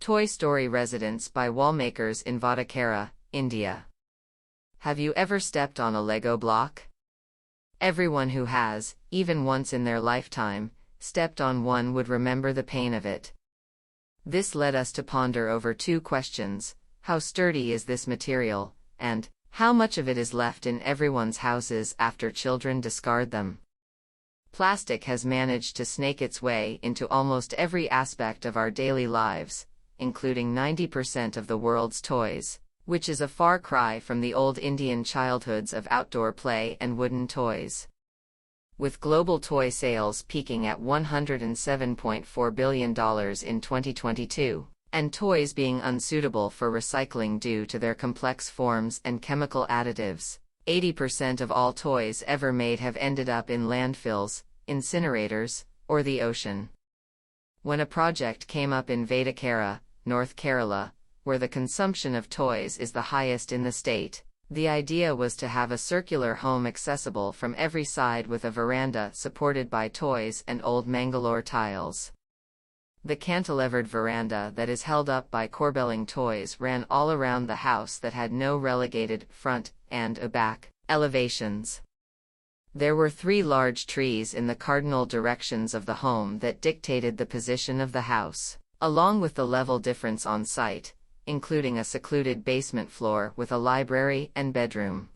Toy Story Residence by Wallmakers in VATAKARA, India. Have you ever stepped on a Lego block? Everyone who has, even once in their lifetime, stepped on one would remember the pain of it. This led us to ponder over two questions: how sturdy is this material, and how much of it is left in everyone's houses after children discard them? Plastic has managed to snake its way into almost every aspect of our daily lives, including 90% of the world's toys, which is a far cry from the old Indian childhoods of outdoor play and wooden toys. With global toy sales peaking at $107.4 billion in 2022, and toys being unsuitable for recycling due to their complex forms and chemical additives, 80% of all toys ever made have ended up in landfills, incinerators, or the ocean. When a project came up in VATAKARA, North Kerala, where the consumption of toys is the highest in the state, the idea was to have a circular home accessible from every side with a veranda supported by toys and old Mangalore tiles. The cantilevered veranda that is held up by corbelling toys ran all around the house that had no relegated front and back elevations. There were 3 large trees in the cardinal directions of the home that dictated the position of the house, along with the level difference on site, including a secluded basement floor with a library and bedroom.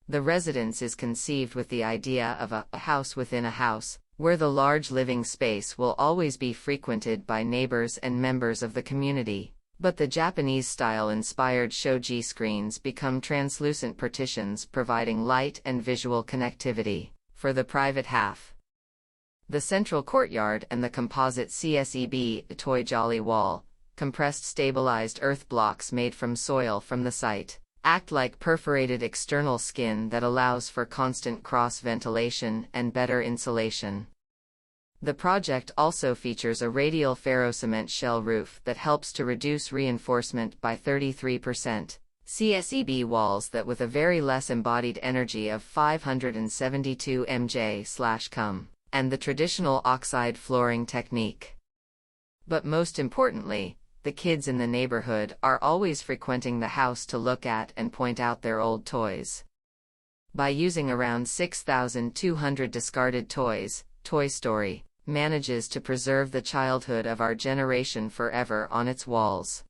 The residence is conceived with the idea of a house within a house, where the large living space will always be frequented by neighbors and members of the community, but the Japanese-style inspired shoji screens become translucent partitions providing light and visual connectivity for the private half. The central courtyard and the composite CSEB toy jolly wall, compressed stabilized earth blocks made from soil from the site, act like perforated external skin that allows for constant cross-ventilation and better insulation. The project also features a radial ferrocement shell roof that helps to reduce reinforcement by 33%, CSEB walls that with a very less embodied energy of 572 mJ/cum, and the traditional oxide flooring technique. But most importantly, the kids in the neighborhood are always frequenting the house to look at and point out their old toys. By using around 6,200 discarded toys, Toy Story manages to preserve the childhood of our generation forever on its walls.